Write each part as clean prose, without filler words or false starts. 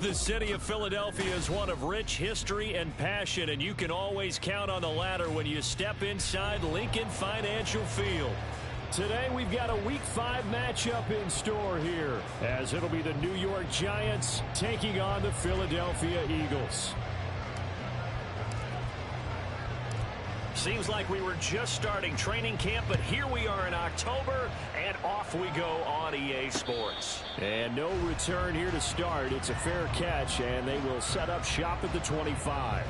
The city of Philadelphia is one of rich history and passion, and you can always count on the latter when you step inside Lincoln Financial Field. Today we've got a Week 5 matchup in store here, as it'll be the New York Giants taking on the Philadelphia Eagles. Seems like we were just starting training camp, but here we are in October, and off we go on EA Sports. And no return here to start. It's a fair catch, and they will set up shop at the 25.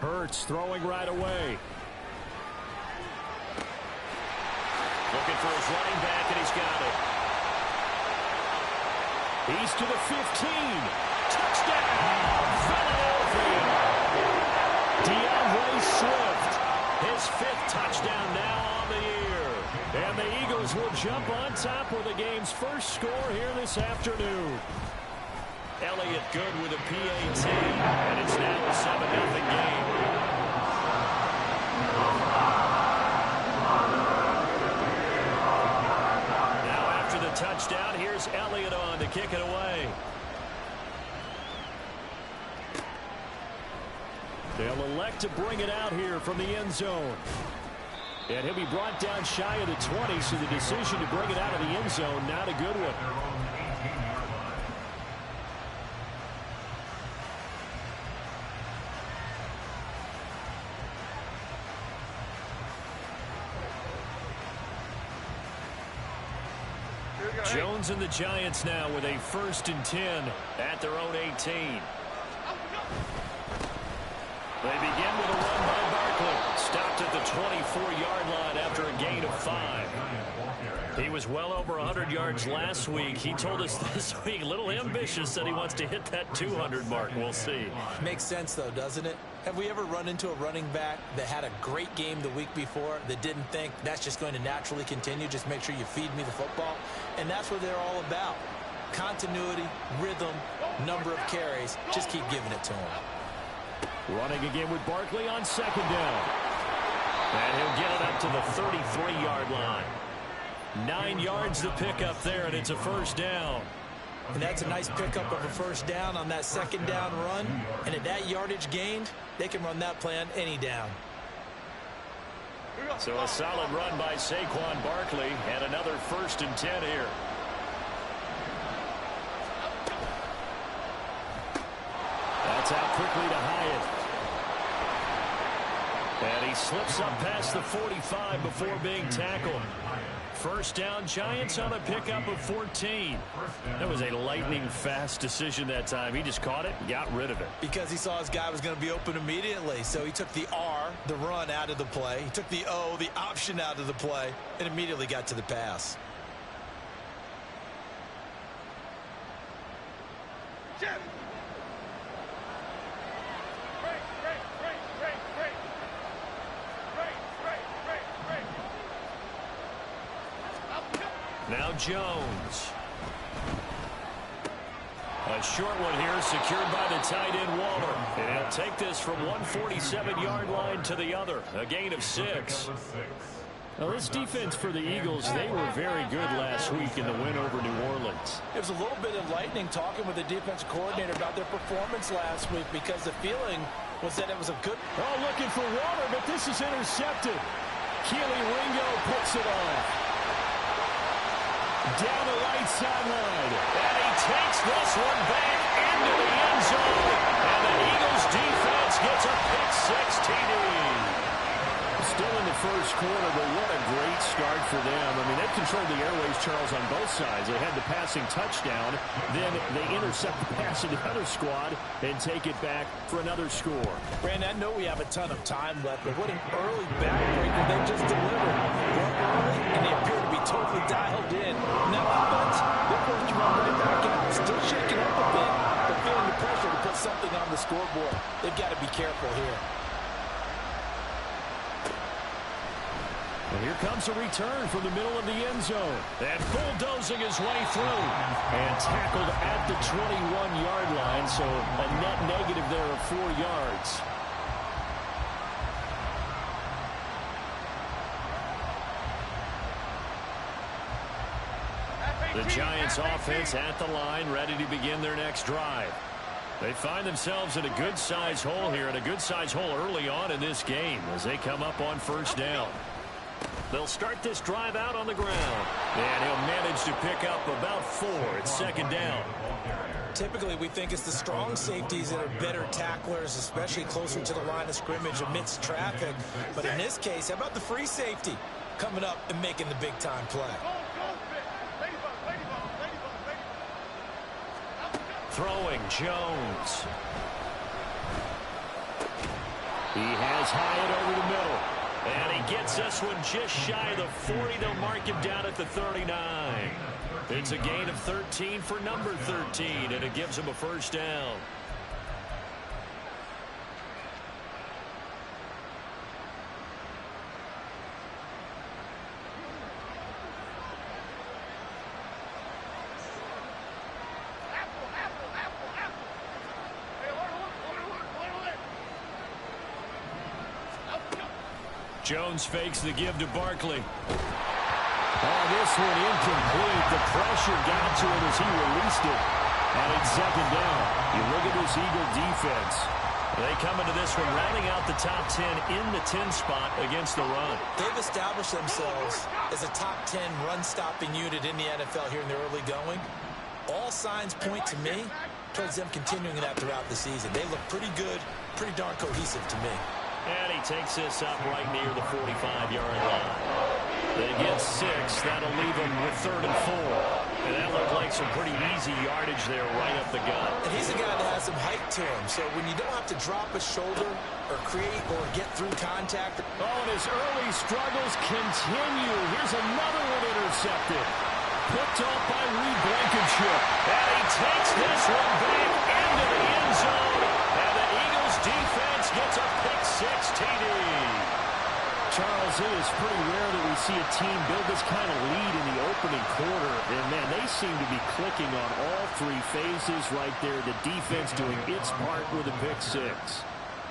Hurts throwing right away. Looking for his running back, and he's got it. He's to the 15. Touchdown, Philadelphia. DeAndre Swift, his 5th touchdown now on the year. And the Eagles will jump on top with the game's first score here this afternoon. Elliott good with a PAT, and it's now a 7-0 game. Now after the touchdown, here's Elliott on to kick it away. They'll elect to bring it out here from the end zone. And he'll be brought down shy of the 20, so the decision to bring it out of the end zone, not a good one. Jones and the Giants now with a 1st and 10 at their own 18. They begin with a run by Barkley. Stopped at the 24-yard line after a gain of 5. He was well over 100 yards last week. He told us this week, a little ambitious, that he wants to hit that 200 mark. We'll see. Makes sense, though, doesn't it? Have we ever run into a running back that had a great game the week before that didn't think that's just going to naturally continue? Just make sure you feed me the football. And that's what they're all about. Continuity, rhythm, number of carries. Just keep giving it to him. Running again with Barkley on 2nd down. And he'll get it up to the 33-yard line. 9 yards to pick up there, and it's a 1st down. And that's a nice pickup of a 1st down on that 2nd down run. And at that yardage gained, they can run that play on any down. So a solid run by Saquon Barkley, and another 1st and 10 here. That's out quickly to Hyatt. And he slips up past the 45 before being tackled. 1st down, Giants on a pickup of 14. That was a lightning-fast decision that time. He just caught it and got rid of it. Because he saw his guy was going to be open immediately. So he took the R, the run, out of the play. He took the O, the option, out of the play, and immediately got to the pass. Jim. Now Jones. A short one here, secured by the tight end Waller. And he'll take this from 147-yard line to the other. A gain of 6. Now this defense for the Eagles, they were very good last week in the win over New Orleans. It was a little bit enlightening talking with the defensive coordinator about their performance last week, because the feeling was that it was a good... Oh, looking for Waller, but this is intercepted. Keely Ringo puts it off. Down the right sideline. And he takes this one back into the end zone. And the Eagles defense gets a pick-6 TD. Still in the first quarter, but what a great start for them. I mean, they've controlled the airways, Charles, on both sides. They had the passing touchdown. Then they intercept the pass of the other squad and take it back for another score. Brandon, I know we have a ton of time left, but what an early backbreaker they just delivered. Run early, and they appear to be totally dialed in They've got to be careful here. And here comes a return from the middle of the end zone. And bulldozing his way through. And tackled at the 21-yard line, so a net negative there of 4 yards. The Giants offense at the line, ready to begin their next drive. They find themselves in a good-sized hole here, and a good-sized hole early on in this game as they come up on first down. They'll start this drive out on the ground, and he'll manage to pick up about 4 at second down. Typically, we think it's the strong safeties that are better tacklers, especially closer to the line of scrimmage amidst traffic. But in this case, how about the free safety coming up and making the big-time play? Throwing Jones. He has Hyatt over the middle. And he gets this one just shy of the 40. They'll mark him down at the 39. It's a gain of 13 for number 13, and it gives him a first down. Jones fakes the give to Barkley. Oh, this one incomplete. The pressure got to him as he released it. And it's second down. You look at this Eagle defense. They come into this one rounding out the top 10 in the 10 spot against the run. They've established themselves as a top 10 run-stopping unit in the NFL here in the early going. All signs point to me towards them continuing that throughout the season. They look pretty good, pretty darn cohesive to me. And he takes this up right near the 45-yard line. They get 6. That'll leave him with 3rd and 4. And that looked like some pretty easy yardage there right up the gut. And he's a guy that has some height to him. So when you don't have to drop a shoulder or create or get through contact. Oh, and his early struggles continue. Here's another one intercepted. Picked off by Reed Blankenship. And he takes this one back into the end zone. And the Eagles defense gets a pick-6 TD. Charles, it is pretty rare that we see a team build this kind of lead in the opening quarter. And, man, they seem to be clicking on all 3 phases right there. The defense doing its part with a pick-6.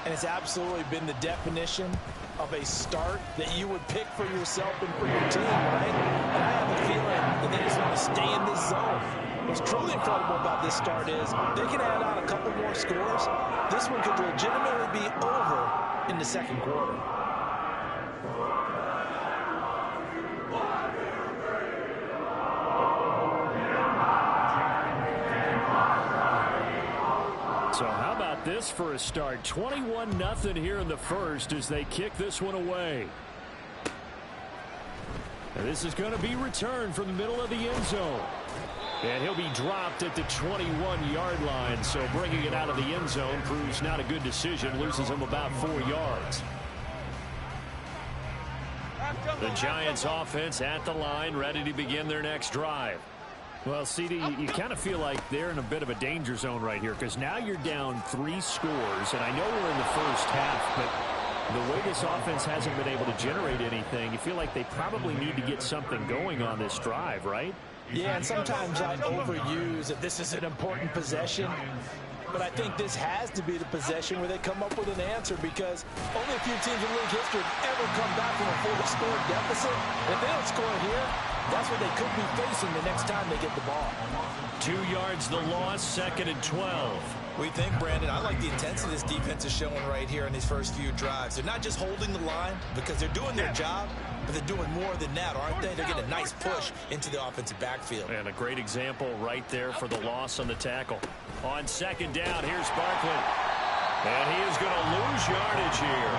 And it's absolutely been the definition of a start that you would pick for yourself and for your team, right? And I have a feeling that they just want to stay in this zone. What's truly incredible about this start is they can add on a couple more scores. This one could legitimately be over in the second quarter. So how about this for a start? 21-0 here in the first as they kick this one away. And this is going to be returned from the middle of the end zone. And he'll be dropped at the 21-yard line. So bringing it out of the end zone proves not a good decision. Loses him about 4 yards. The Giants offense at the line, ready to begin their next drive. Well, CD, you kind of feel like they're in a bit of a danger zone right here because now you're down 3 scores, and I know we're in the first half, but the way this offense hasn't been able to generate anything, you feel like they probably need to get something going on this drive, right? Yeah, and sometimes I overuse that this is an important possession. But I think this has to be the possession where they come up with an answer because only a few teams in league history have ever come back from a 4-score deficit. If they don't score here, that's what they could be facing the next time they get the ball. 2 yards the loss, 2nd and 12. We think, Brandon, I like the intensity this defense is showing right here in these first few drives. They're not just holding the line because they're doing their job, but they're doing more than that, aren't they? They're getting a nice push into the offensive backfield. And a great example right there for the loss on the tackle. On 2nd down, here's Barkley. And he is going to lose yardage here.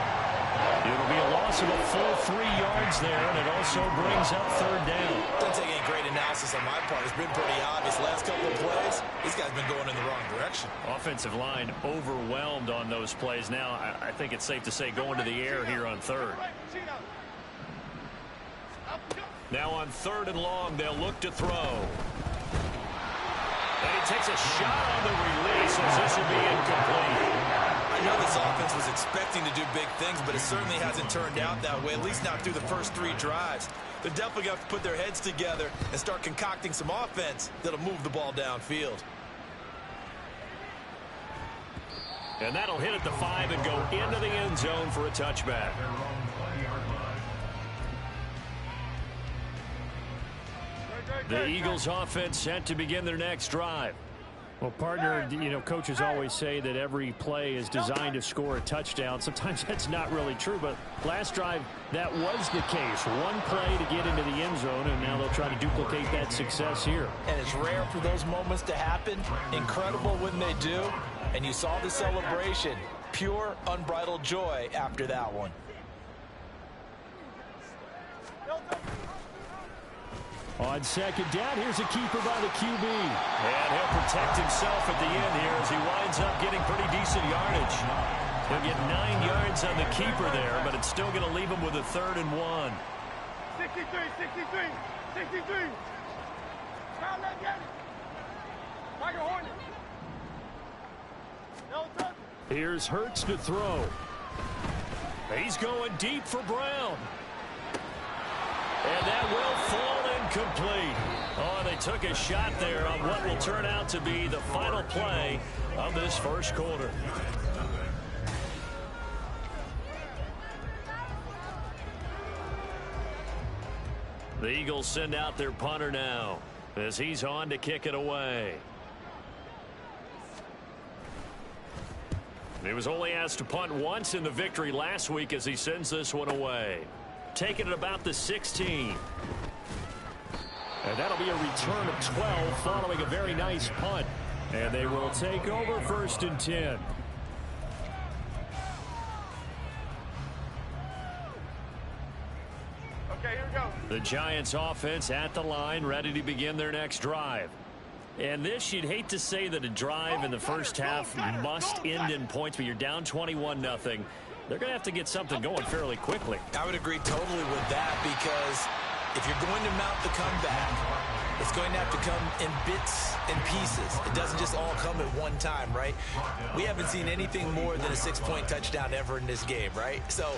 It'll be a loss of a full 3 yards there, and it also brings up 3rd down. Doesn't take any great analysis on my part. It's been pretty obvious. Last couple of plays, these guys have been going in the wrong direction. Offensive line overwhelmed on those plays. Now, I think it's safe to say going to the air here on 3rd. Now on 3rd and long, they'll look to throw. And he takes a shot on the release as this will be incomplete. I know this offense was expecting to do big things, but it certainly hasn't turned out that way, at least not through the first 3 drives. They're definitely going to have to put their heads together and start concocting some offense that'll move the ball downfield. And that'll hit at the 5 and go into the end zone for a touchback. The Eagles offense set to begin their next drive. Well, partner, you know, coaches always say that every play is designed to score a touchdown. Sometimes that's not really true, but last drive, that was the case. One play to get into the end zone, and now they'll try to duplicate that success here. And it's rare for those moments to happen. Incredible when they do. And you saw the celebration. Pure, unbridled joy after that one. On second down, here's a keeper by the QB. And he'll protect himself at the end here as he winds up getting pretty decent yardage. He'll get 9 yards on the keeper there, but it's still going to leave him with a 3rd and 1. 63, 63, 63. Now let's get it. Tiger Hornet. No touch. Here's Hurts to throw. He's going deep for Brown. And that will fall incomplete. Oh, they took a shot there on what will turn out to be the final play of this first quarter. The Eagles send out their punter now as he's on to kick it away. He was only asked to punt once in the victory last week as he sends this one away. Taking it about the 16. And that'll be a return of 12 following a very nice punt. And they will take over 1st and 10. Okay, here we go. The Giants offense at the line, ready to begin their next drive. And this, you'd hate to say that a drive in the first half must end in points, but you're down 21-0. They're going to have to get something going fairly quickly. I would agree totally with that, because if you're going to mount the comeback, it's going to have to come in bits and pieces. It doesn't just all come at one time, right? We haven't seen anything more than a 6-point touchdown ever in this game, right? So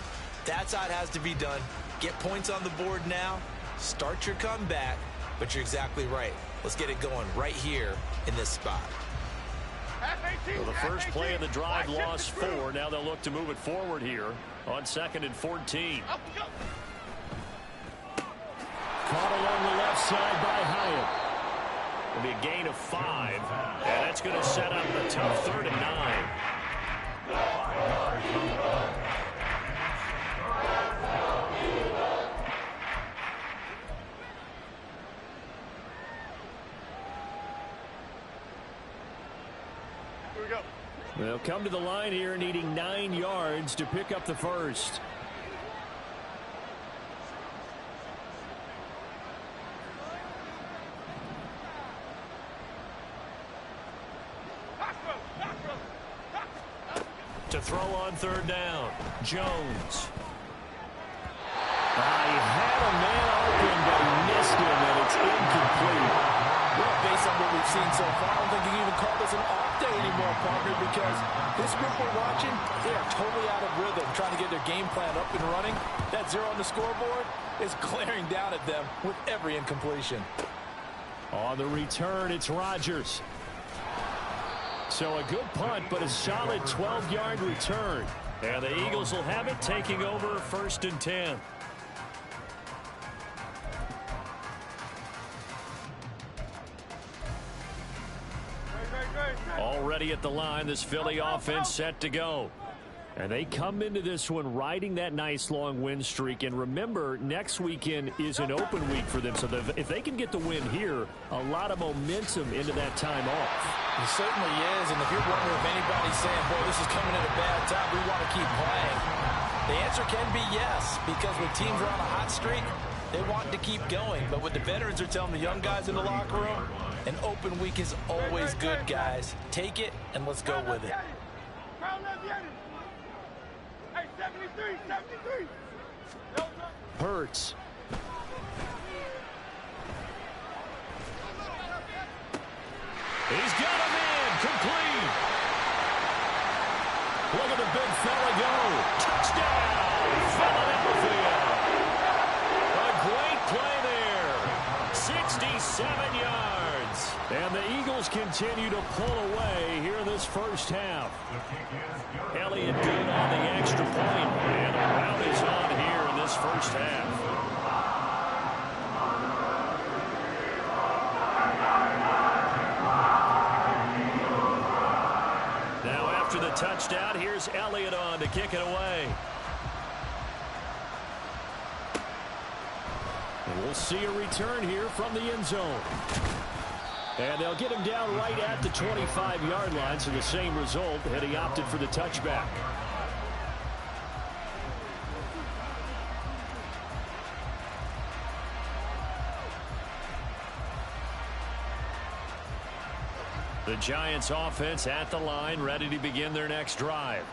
that's how it has to be done. Get points on the board now, start your comeback, but you're exactly right. Let's get it going right here in this spot. So the first play of the drive lost 4. Now they'll look to move it forward here on 2nd and 14. Caught along the left side by Hyatt. It'll be a gain of 5, and that's going to set up a tough 3rd and 9. They'll come to the line here needing 9 yards to pick up the first. To throw on 3rd down, Jones. He had a man open, but he missed him, and it's incomplete. Well, based on what we've seen so far, I don't think you can even call this an off day anymore, partner, because this group we're watching, they are totally out of rhythm, trying to get their game plan up and running. That 0 on the scoreboard is glaring down at them with every incompletion. On the return, it's Rodgers. So a good punt, but a solid 12-yard return. And the Eagles will have it, taking over 1st and 10. Already at the line, this Philly offense set to go. And they come into this one riding that nice long win streak. And remember, next weekend is an open week for them. So if they can get the win here, a lot of momentum into that time off. It certainly is. And if you're wondering if anybody's saying, boy, this is coming at a bad time, we want to keep playing, the answer can be yes. Because when teams are on a hot streak, they want to keep going. But what the veterans are telling the young guys in the locker room, an open week is always good, guys. Take it, and let's go with it. Hurts. He's got him in. Complete. Look at the fella go. Touchdown, Philadelphia. A great play there. 67 yards. And the Eagles continue to pull away here in this first half. Elliott good on the extra point, and a rout is on here in this first half. Now after the touchdown, here's Elliott on to kick it away. And we'll see a return here from the end zone. And they'll get him down right at the 25-yard line, so the same result, and he opted for the touchback. The Giants offense at the line, ready to begin their next drive.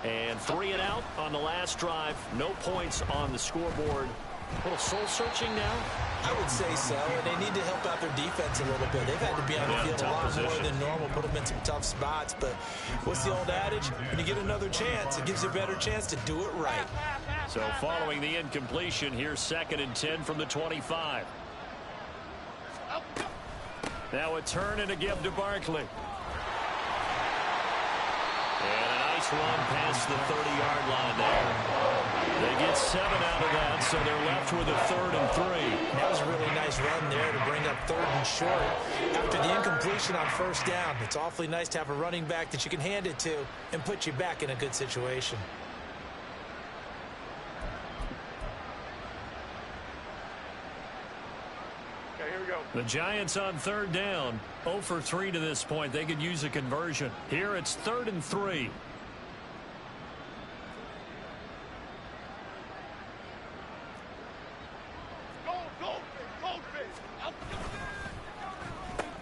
And 3 and out on the last drive. No points on the scoreboard. A little soul-searching now? I would say so, and they need to help out their defense a little bit. They've had to be on the field a lot more than normal, put them in some tough spots. But what's the old adage? When you get another chance, it gives you a better chance to do it right. So following the incompletion, here's 2nd and 10 from the 25. Now a turn and a give to Barkley. And a nice run past the 30-yard line there. They get 7 out of that, so they're left with a 3rd and 3. That was a really nice run there to bring up 3rd and short. After the incompletion on 1st down, it's awfully nice to have a running back that you can hand it to and put you back in a good situation. Okay, here we go. The Giants on 3rd down. 0 for 3 to this point. They could use a conversion. Here it's 3rd and 3.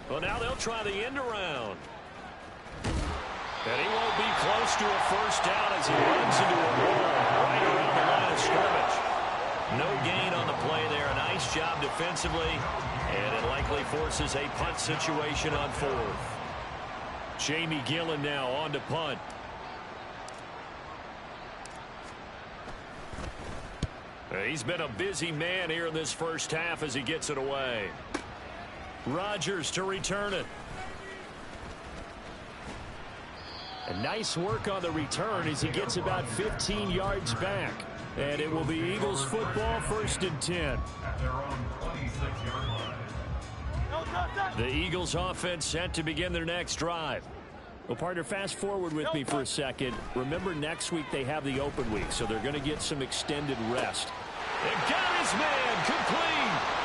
Well, now they'll try the end around. And he won't be close to a 1st down as he runs into a wall right around the line of scrimmage. No gain on the play there. A nice job defensively. And it likely forces a punt situation on 4th. Jamie Gillen now on to punt. He's been a busy man here in this first half as he gets it away. Rodgers to return it. And nice work on the return as he gets about 15 yards back. And it will be Eagles football, 1st and 10. The Eagles offense set to begin their next drive. Well, partner, fast forward with me for a second. Remember, next week they have the open week, so they're going to get some extended rest. And got his man complete.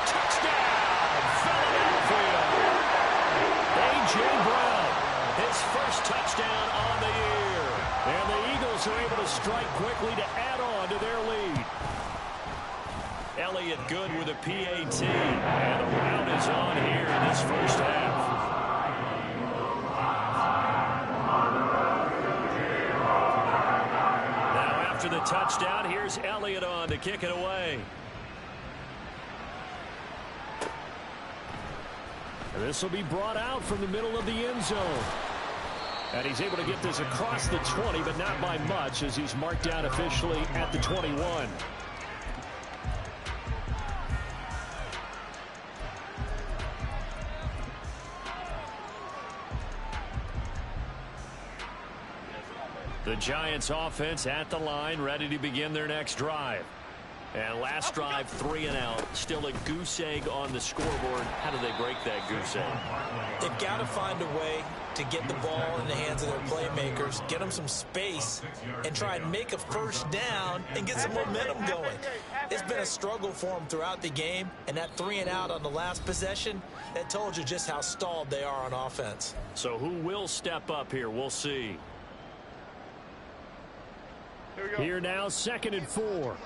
Touchdown, Philadelphia. A.J. Brown, his first touchdown on the year. And the Eagles are able to strike quickly to add on to their lead. Elliott good with a PAT. And a rout is on here in this first half. Now after the touchdown, here's Elliott on to kick it away. And this will be brought out from the middle of the end zone. And he's able to get this across the 20, but not by much as he's marked out officially at the 21. The Giants offense at the line, ready to begin their next drive. And last drive, 3 and out. Still a goose egg on the scoreboard. How do they break that goose egg? They've got to find a way to get the ball in the hands of their playmakers, get them some space, and try and make a 1st down and get some momentum going. It's been a struggle for them throughout the game, and that 3 and out on the last possession, that told you just how stalled they are on offense. So who will step up here? We'll see. Here now, 2nd and 4.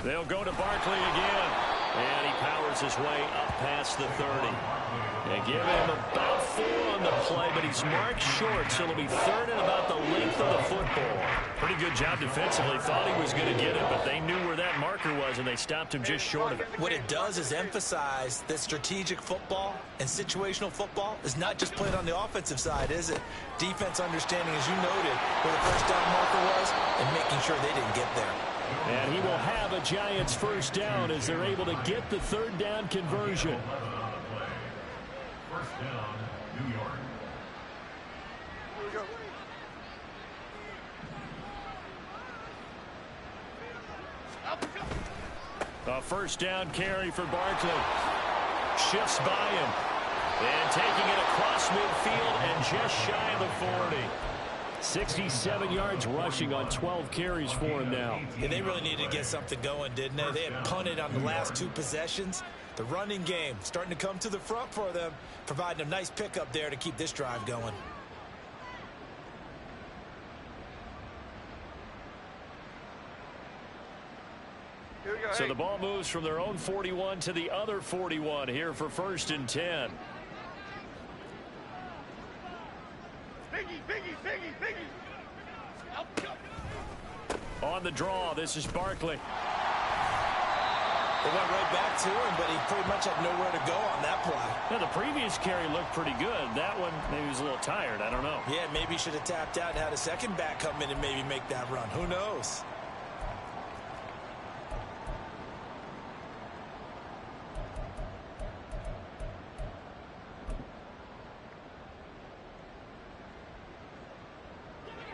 They'll go to Barkley again. And he powers his way up past the 30. They give him about 4 on the play, but he's marked short, so it'll be third and about the length of the football. Pretty good job defensively. Thought he was going to get it, but they knew where that marker was, and they stopped him just short of it. What it does is emphasize that strategic football and situational football is not just played on the offensive side, is it? Defense understanding, as you noted, where the first down marker was and making sure they didn't get there. And he will have a Giants first down as they're able to get the third down conversion. First down, New York. Here we go. A first down carry for Barkley. Shifts by him. And taking it across midfield and just shy of the 40. 67 yards rushing on 12 carries for him now. Yeah, they really needed to get something going, didn't they? They had punted on the last 2 possessions. The running game starting to come to the front for them, providing a nice pickup there to keep this drive going. Here we go. So the ball moves from their own 41 to the other 41 here for 1st and 10. Biggie. On the draw, this is Barkley. They went right back to him, but he pretty much had nowhere to go on that play. Now, the previous carry looked pretty good. That one, maybe he was a little tired. I don't know. Yeah, maybe he should have tapped out and had a second back come in and maybe make that run. Who knows?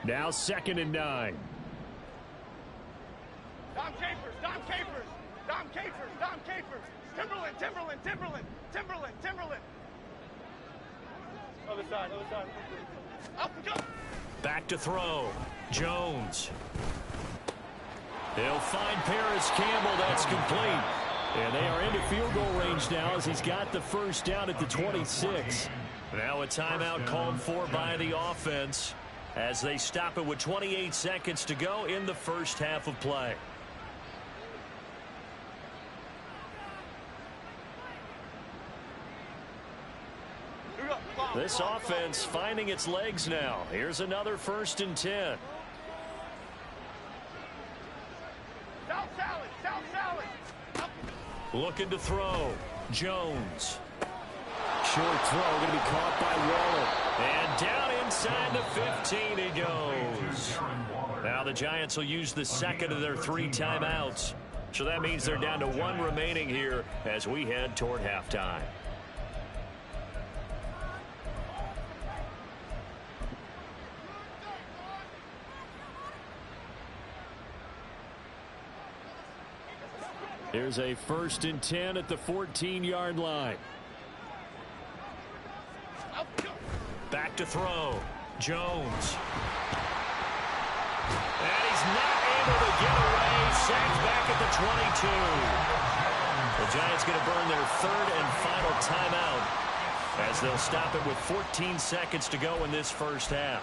Now 2nd and 9. Dom Capers. Timberland. Other side. Up and go. Back to throw. Jones. He'll find Paris Campbell. That's complete. And they are into field goal range now as he's got the first down at the 26. Now a timeout called for by the offense as they stop it with 28 seconds to go in the first half of play. This offense finding its legs now. Here's another 1st and 10. South salad. Looking to throw. Jones. Short throw going to be caught by Waller. And down inside the 15 he goes. Now the Giants will use the second of their 3 timeouts. So that means they're down to 1 remaining here as we head toward halftime. Here's a 1st and 10 at the 14-yard line. Back to throw. Jones. And he's not able to get away. Sacked back at the 22. The Giants going to burn their 3rd and final timeout as they'll stop it with 14 seconds to go in this first half.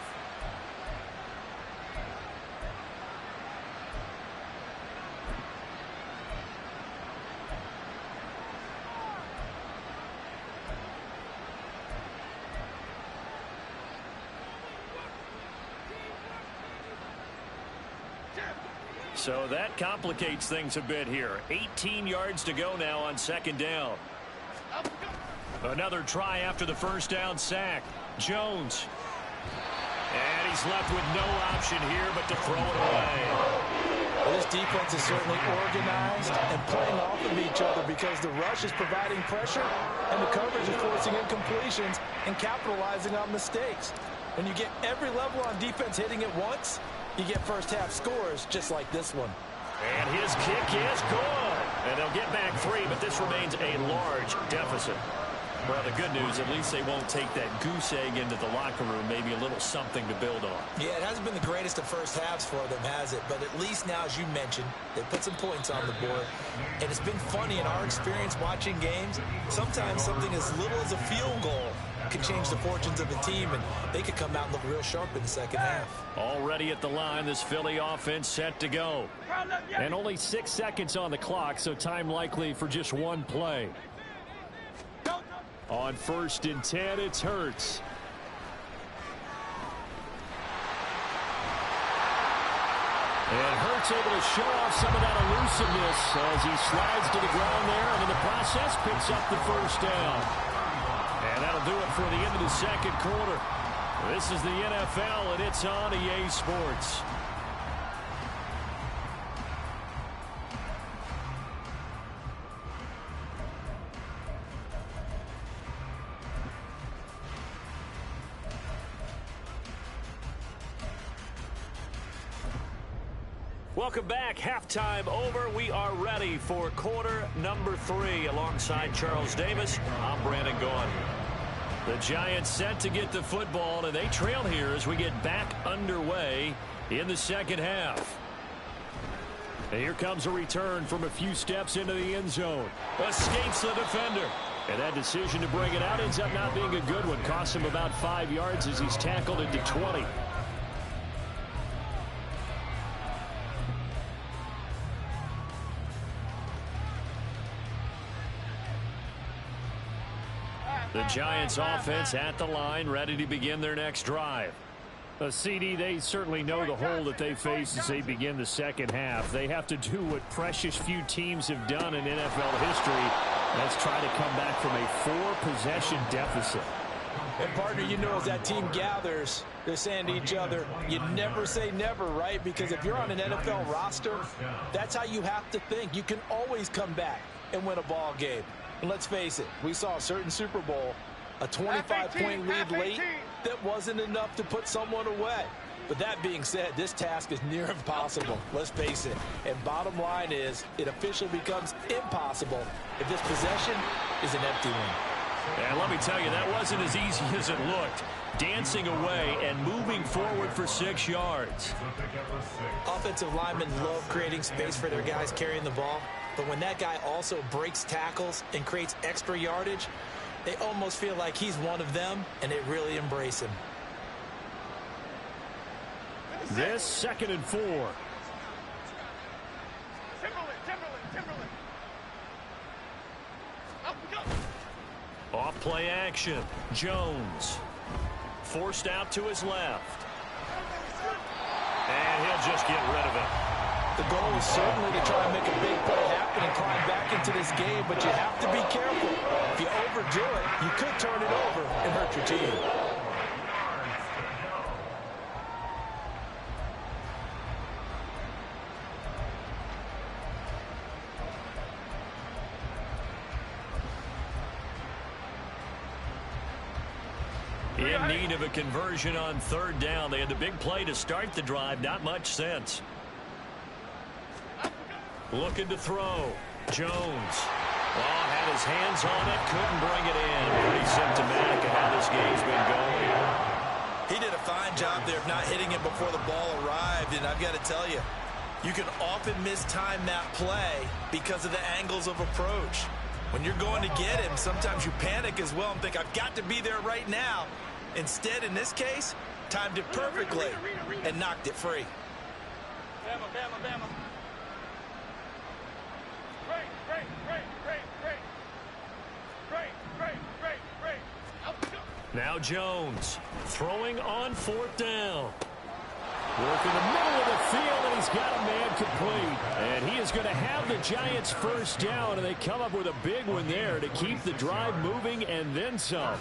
So that complicates things a bit here. 18 yards to go now on 2nd down. Another try after the first down sack. Jones. And he's left with no option here but to throw it away. Well, this defense is certainly organized and playing off of each other because the rush is providing pressure and the coverage is forcing incompletions and capitalizing on mistakes. When you get every level on defense hitting it once, you get first half scores just like this one. And his kick is good. And they'll get back 3, but this remains a large deficit. Well, the good news, at least they won't take that goose egg into the locker room. Maybe a little something to build on. Yeah, it hasn't been the greatest of first halves for them, has it? But at least now, as you mentioned, they put some points on the board. And it's been funny in our experience watching games. Sometimes something as little as a field goal could change the fortunes of a team, and they could come out and look real sharp in the second half. Already at the line, this Philly offense set to go. And only 6 seconds on the clock, so time likely for just one play. On 1st and 10, it's Hurts. And Hurts able to show off some of that elusiveness as he slides to the ground there, and in the process picks up the first down. And that'll do it for the end of the second quarter. This is the NFL, and it's on EA Sports. Welcome back. Halftime over. We are ready for quarter number 3. Alongside Charles Davis, I'm Brandon Gaudin. The Giants set to get the football, and they trail here as we get back underway in the second half. And here comes a return from a few steps into the end zone. Escapes the defender. And that decision to bring it out ends up not being a good one. Costs him about 5 yards as he's tackled into 20. The Giants offense at the line, ready to begin their next drive. CD, they certainly know the hole that they face as they begin the second half. They have to do what precious few teams have done in NFL history. Let's try to come back from a 4-possession deficit. And, partner, you know, as that team gathers, they're saying to each other, you never say never, right? Because if you're on an NFL roster, that's how you have to think. You can always come back and win a ball game. And let's face it, we saw a certain Super Bowl, a 25-point lead late that wasn't enough to put someone away. But that being said, this task is near impossible. Let's face it. And bottom line is, it officially becomes impossible if this possession is an empty one. And let me tell you, that wasn't as easy as it looked. Dancing away and moving forward for 6 yards. Offensive linemen love creating space for their guys carrying the ball. But when that guy also breaks tackles and creates extra yardage, they almost feel like he's one of them, and they really embrace him. This 2nd and 4. Timberland. Off play action. Jones. Forced out to his left. And he'll just get rid of it. The goal is certainly to try and make a big play happen and climb back into this game, but you have to be careful. If you overdo it, you could turn it over and hurt your team. In need of a conversion on 3rd down. They had the big play to start the drive. Not much sense. Looking to throw. Jones. Oh, had his hands on it. Couldn't bring it in. Pretty symptomatic of how this game's been going. He did a fine job there of not hitting it before the ball arrived. And I've got to tell you, you can often mistime that play because of the angles of approach. When you're going to get him, sometimes you panic as well and think, I've got to be there right now. Instead, in this case, timed it perfectly and knocked it free. Bama. Now Jones throwing on 4th down. Work in the middle of the field, and he's got a man complete. And he is going to have the Giants' first down, and they come up with a big one there to keep the drive moving and then some.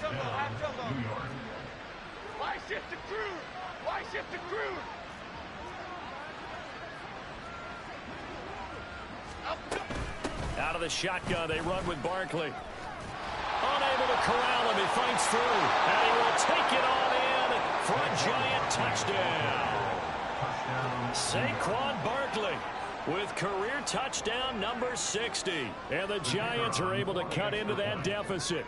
Why shift to Cruz? Out of the shotgun, they run with Barkley. Unable to corral him, he fights through. And he will take it on in for a Giant touchdown. Saquon Barkley with career touchdown number 60. And the Giants are able to cut into that deficit.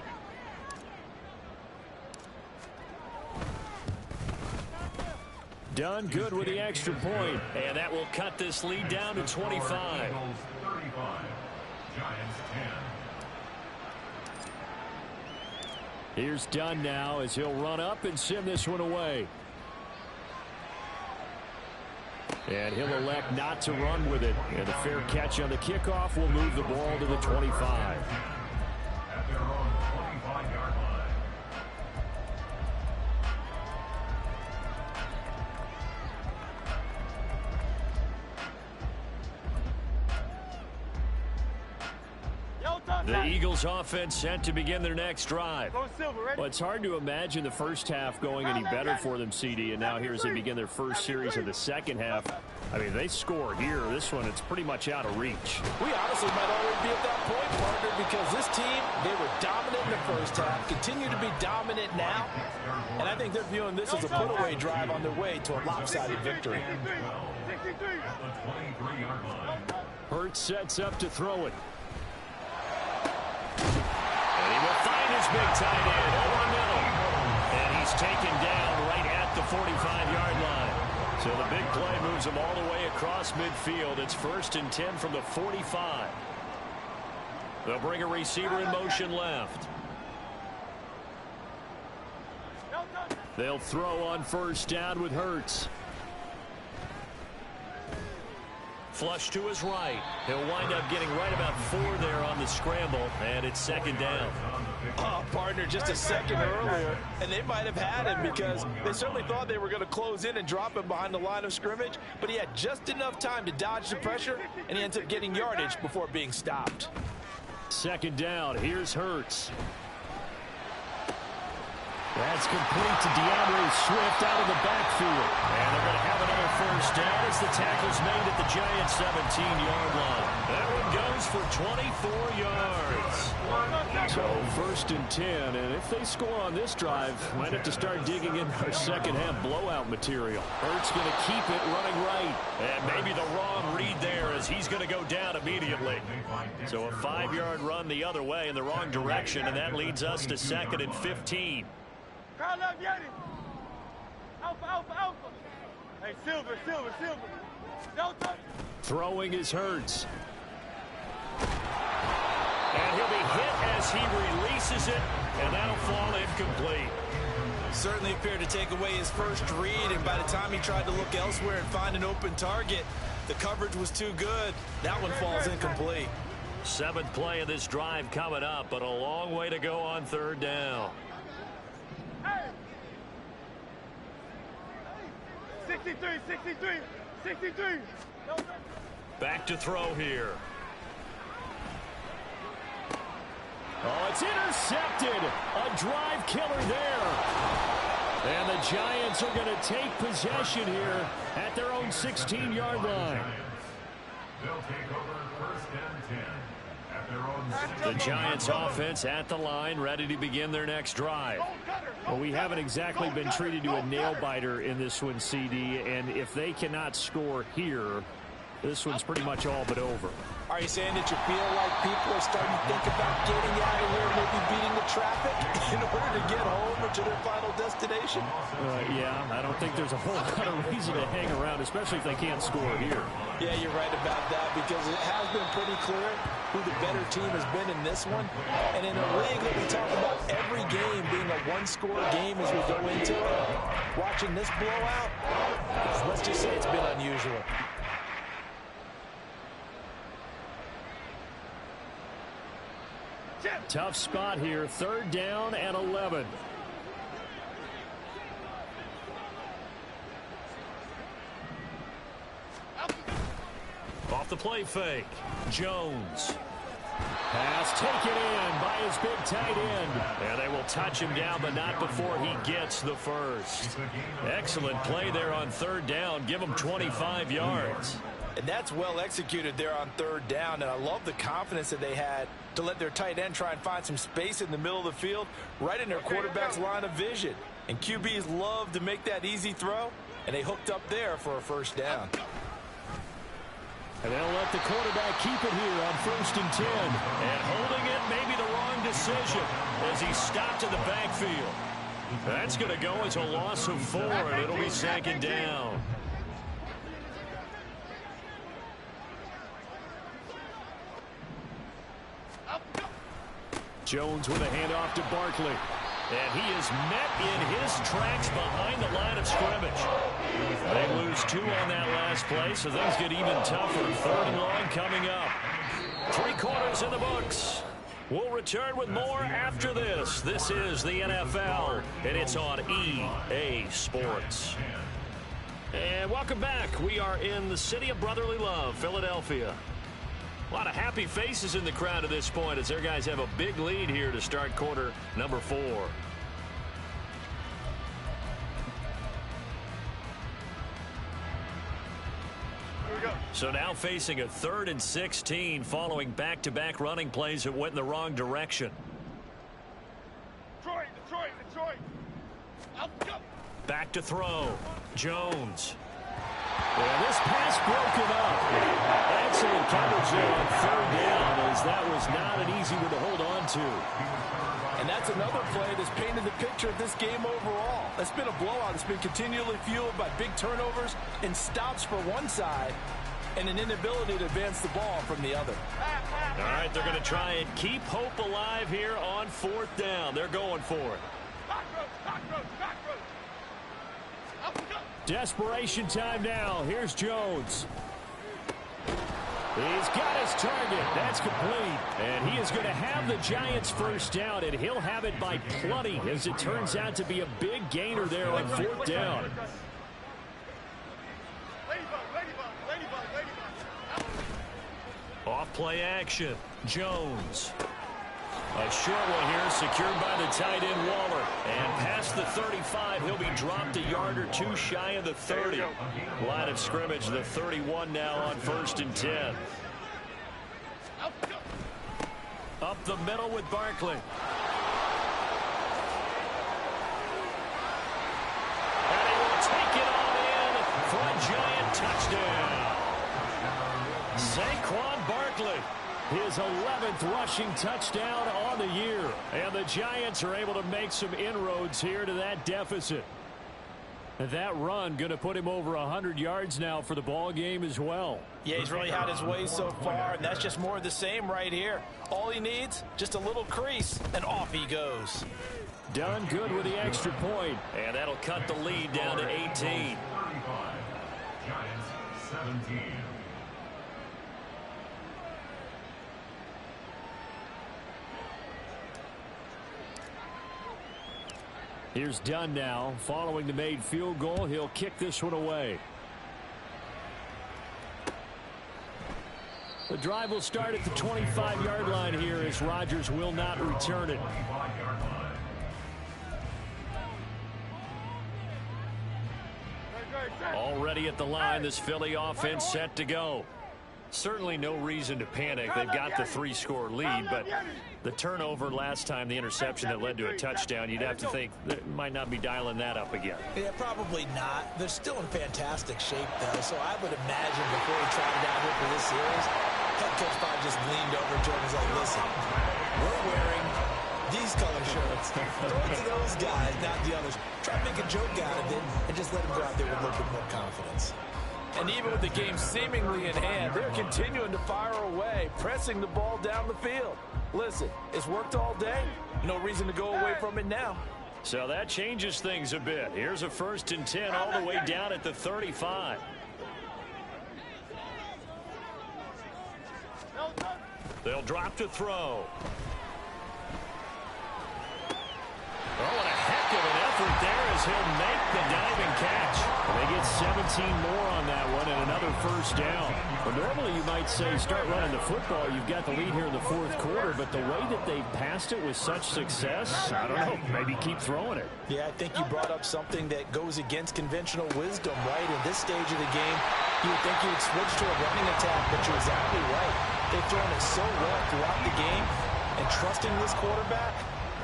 Done good with the extra point. And that will cut this lead down to 25. Eagles 35, Giants 10. Here's Dunn now as he'll run up and send this one away. And he'll elect not to run with it. And a fair catch on the kickoff will move the ball to the 25. At their own 25-yard line. The Eagles offense set to begin their next drive. Go Silver, ready? Well, it's hard to imagine the first half going any better for them, CD. And now here as they begin their first series of the second half. I mean, they score here. This one, it's pretty much out of reach. We honestly might already be at that point, partner, because this team, they were dominant in the first half, continue to be dominant now, and I think they're viewing this as a put-away drive on their way to a lopsided victory. 63. At the 23-yard line. Hurts sets up to throw it. And he will find his big tight end over the middle. And he's taken down right at the 45-yard line. So the big play moves him all the way across midfield. It's 1st and 10 from the 45. They'll bring a receiver in motion left. They'll throw on 1st down with Hurts. Flush to his right. He'll wind up getting right about 4 there on the scramble, and it's 2nd down. Oh, partner, just a second earlier, and they might have had him because they certainly thought they were going to close in and drop him behind the line of scrimmage, but he had just enough time to dodge the pressure, and he ends up getting yardage before being stopped. 2nd down. Here's Hurts. That's complete to DeAndre Swift out of the backfield. And they're going to have another 1st down as the tackle's made at the Giants' 17-yard line. That one goes for 24 yards. So 1st and 10, and if they score on this drive, might have to start digging in our second half blowout material. Hurts going to keep it running right. And maybe the wrong read there as he's going to go down immediately. So a 5-yard run the other way in the wrong direction, and that leads us to 2nd and 15. Crowd left, Yanni. Alpha, alpha, alpha. Hey, Silver, Silver, Silver. Delta. Throwing is Hurts. And he'll be hit as he releases it, and that'll fall incomplete. Certainly appeared to take away his first read, and by the time he tried to look elsewhere and find an open target, the coverage was too good. That one falls incomplete. 7th play of this drive coming up, but a long way to go on 3rd down. 63, 63, 63. Back to throw here. Oh, it's intercepted. A drive killer there. And the Giants are going to take possession here at their own 16-yard line. They'll take over 1st and 10. At their own The Giants offense at the line, ready to begin their next drive. Well, we haven't exactly been treated to a nail-biter in this one, CD, and if they cannot score here, this one's pretty much all but over. Are you saying that you feel like people are starting to think about getting out of here, maybe beating the traffic in order to get home or to their final destination? Yeah, I don't think there's a whole lot of reason to hang around, especially if they can't score here. Yeah, you're right about that because it has been pretty clear who the better team has been in this one. And in a league that we talk about every game being a one-score game as we go into it, watching this blowout, let's just say it's been unusual. Tough spot here, 3rd down and 11. Off the play fake, Jones. Pass taken in by his big tight end. And they will touch him down, but not before he gets the first. Excellent play there on 3rd down. Give him 25 yards. And that's well executed there on 3rd down, and I love the confidence that they had to let their tight end try and find some space in the middle of the field, right in their quarterback's line of vision. And QBs love to make that easy throw, and they hooked up there for a 1st down. And they'll let the quarterback keep it here on 1st and 10. And holding it may be the wrong decision as he stopped in the backfield. That's going to go as a loss of 4, and it'll be 2nd down. Jones with a handoff to Barkley. And he is met in his tracks behind the line of scrimmage. They lose 2 on that last play, so things get even tougher. 3rd and long coming up. 3 quarters in the books. We'll return with more after this. This is the NFL, and it's on EA Sports. And welcome back. We are in the city of brotherly love, Philadelphia. A lot of happy faces in the crowd at this point as their guys have a big lead here to start quarter number 4. So now facing a 3rd and 16 following back-to-back running plays that went in the wrong direction. Detroit. Back to throw. Jones. Yeah, this pass broken up. Excellent coverage there on 3rd down, as that was not an easy one to hold on to. And that's another play that's painted the picture of this game overall. It's been a blowout. It's been continually fueled by big turnovers and stops for one side and an inability to advance the ball from the other. All right, they're going to try and keep hope alive here on 4th down. They're going for it. Desperation time now. Here's Jones. He's got his target. That's complete. And he is going to have the Giants first down, and he'll have it by plenty, as it turns out to be a big gainer there on 4th down. Off play action. Jones. A short one here, secured by the tight end Waller. And past the 35, he'll be dropped a yard or 2 shy of the 30. Line of scrimmage, the 31 now on 1st and 10. Up the middle with Barkley. And he will take it on in for a Giant touchdown. Saquon Barkley. His 11th rushing touchdown on the year. And the Giants are able to make some inroads here to that deficit. And that run going to put him over 100 yards now for the ball game as well. Yeah, he's really had his way so far, and that's just more of the same right here. All he needs, just a little crease, and off he goes. Done good with the extra point. And that'll cut the lead down to 18. 35. Giants 17. Here's Dunn now. Following the made field goal, he'll kick this one away. The drive will start at the 25-yard line here as Rodgers will not return it. Already at the line, this Philly offense set to go. Certainly no reason to panic. They've got the 3-score lead, but the turnover last time, the interception that led to a touchdown, you'd have to think they might not be dialing that up again. Yeah, probably not. They're still in fantastic shape, though, so I would imagine before he trotted out here for this series, head coach probably just leaned over to him and was like, listen, we're wearing these color shirts. Throw it to those guys, not the others. Try to make a joke out of it and just let them go out there with a little bit more confidence. And even with the game seemingly in hand, they're continuing to fire away, pressing the ball down the field. Listen, it's worked all day. No reason to go away from it now. So that changes things a bit. Here's a 1st and 10 all the way down at the 35. They'll drop to throw. Oh, and a heck of an effort there as he'll make the diving catch. And they get 17 more on that one and another first down. Well, normally you might say start running the football. You've got the lead here in the 4th quarter, but the way that they passed it with such success, I don't know, maybe keep throwing it. Yeah, I think you brought up something that goes against conventional wisdom, right? In this stage of the game, you would think you would switch to a running attack, but you're exactly right. They've thrown it so well throughout the game, and trusting this quarterback,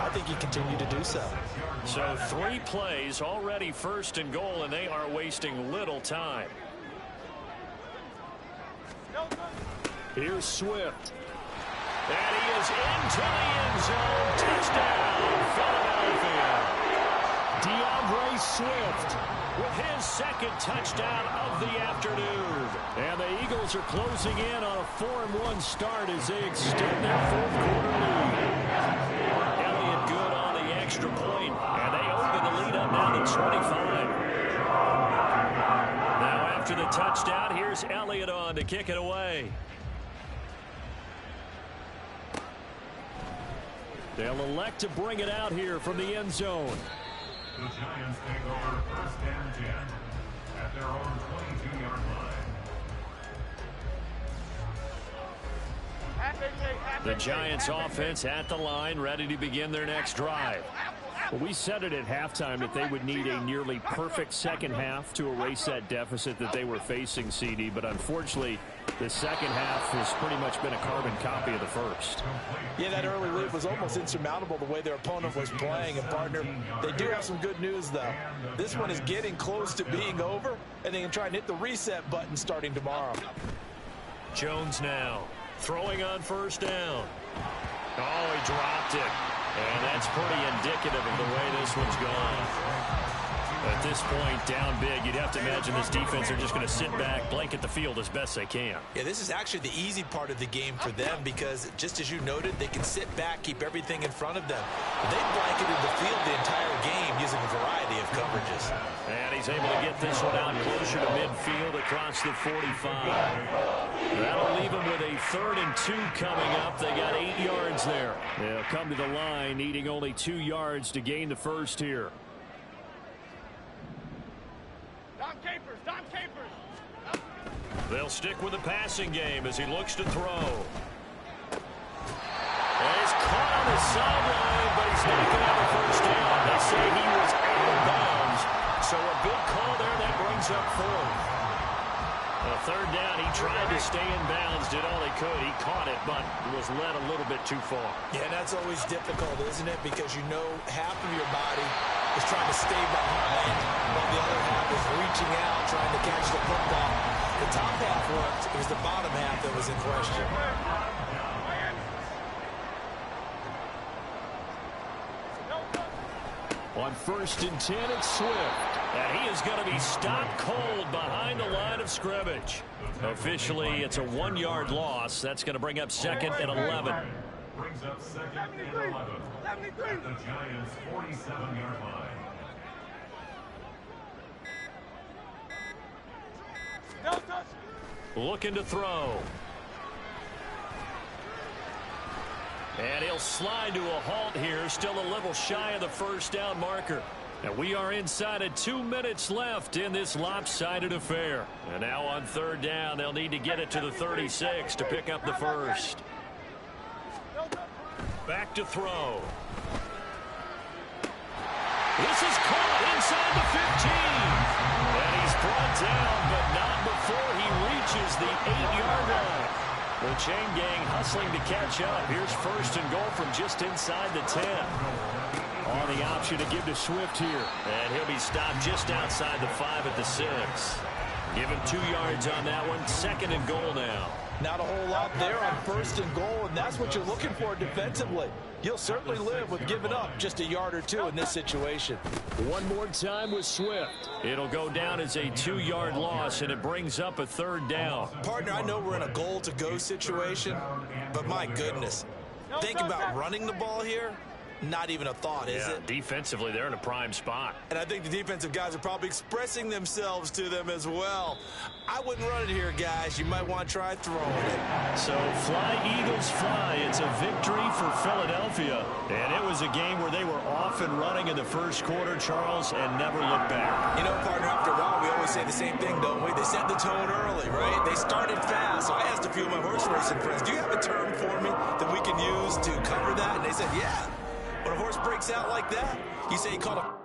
I think he continued to do so. So 3 plays, already 1st and goal, and they are wasting little time. Here's Swift. And he is into the end zone. Touchdown, Philadelphia. DeAndre Swift with his 2nd touchdown of the afternoon. And the Eagles are closing in on a 4-1 start as they extend their 4th quarter lead. extra point, and they open the lead up now to 25. Now after the touchdown, here's Elliott on to kick it away. They'll elect to bring it out here from the end zone. The Giants take over 1st and 10 at their own 22-yard line. The Giants offense at the line, ready to begin their next drive. Well, we said it at halftime that they would need a nearly perfect second half to erase that deficit that they were facing, CD. But unfortunately, the second half has pretty much been a carbon copy of the first. Yeah, that early lead was almost insurmountable the way their opponent was playing. And, partner, they do have some good news, though. This one is getting close to being over, and they can try and hit the reset button starting tomorrow. Jones now throwing on 1st down. Oh, he dropped it. And that's pretty indicative of the way this one's gone. At this point, down big, you'd have to imagine this defense are just going to sit back, blanket the field as best they can. Yeah, this is actually the easy part of the game for them because, just as you noted, they can sit back, keep everything in front of them. They've blanketed the field the entire game using a variety of coverages. And he's able to get this one out closer to midfield across the 45. That'll leave them with a 3rd and 2 coming up. They got 8 yards there. They'll come to the line, needing only 2 yards to gain the first here. They'll stick with the passing game as he looks to throw. And he's caught on the sideline, but he's not going to have a first down. They say he was out of bounds. So a big call there that brings up 4th. A 3rd down, he tried to stay in bounds, did all he could. He caught it, but was led a little bit too far. Yeah, and that's always difficult, isn't it? Because you know half of your body is trying to stay behind, while the other half is reaching out, trying to catch the football. The top half worked. It was the bottom half that was in question. On 1st and 10, it's Swift. And he is going to be stopped cold behind the line of scrimmage. Officially, it's a 1-yard loss. That's going to bring up 2nd and 11. Brings up 2nd and 11 at the Giants' 47-yard line. Looking to throw. And he'll slide to a halt here, still a little shy of the 1st down marker. And we are inside of 2 minutes left in this lopsided affair. And now on 3rd down, they'll need to get it to the 36 to pick up the first. Back to throw. This is caught inside the 15. And he's brought down, but not before he reaches the 8-yard line. The chain gang hustling to catch up. Here's 1st and goal from just inside the 10. On the option to give to Swift here. And he'll be stopped just outside the 5 at the 6. Give him 2 yards on that one. 2nd and goal now. Not a whole lot there on 1st and goal, and that's what you're looking for defensively. You'll certainly live with giving up just a yard or 2 in this situation. One more time with Swift. It'll go down as a 2-yard loss, and it brings up a 3rd down. Partner, I know we're in a goal-to-go situation, but my goodness. Think about running the ball here. Not even a thought, is it? Defensively, they're in a prime spot. And I think the defensive guys are probably expressing themselves to them as well. I wouldn't run it here, guys. You might want to try throwing it. So, fly, Eagles, fly. It's a victory for Philadelphia. And it was a game where they were off and running in the 1st quarter, Charles, and never looked back. You know, partner, after a while, we always say the same thing, don't we? They set the tone early, right? They started fast. So I asked a few of my horse racing friends, do you have a term for me that we can use to cover that? And they said, yeah. When a horse breaks out like that, you say he caught a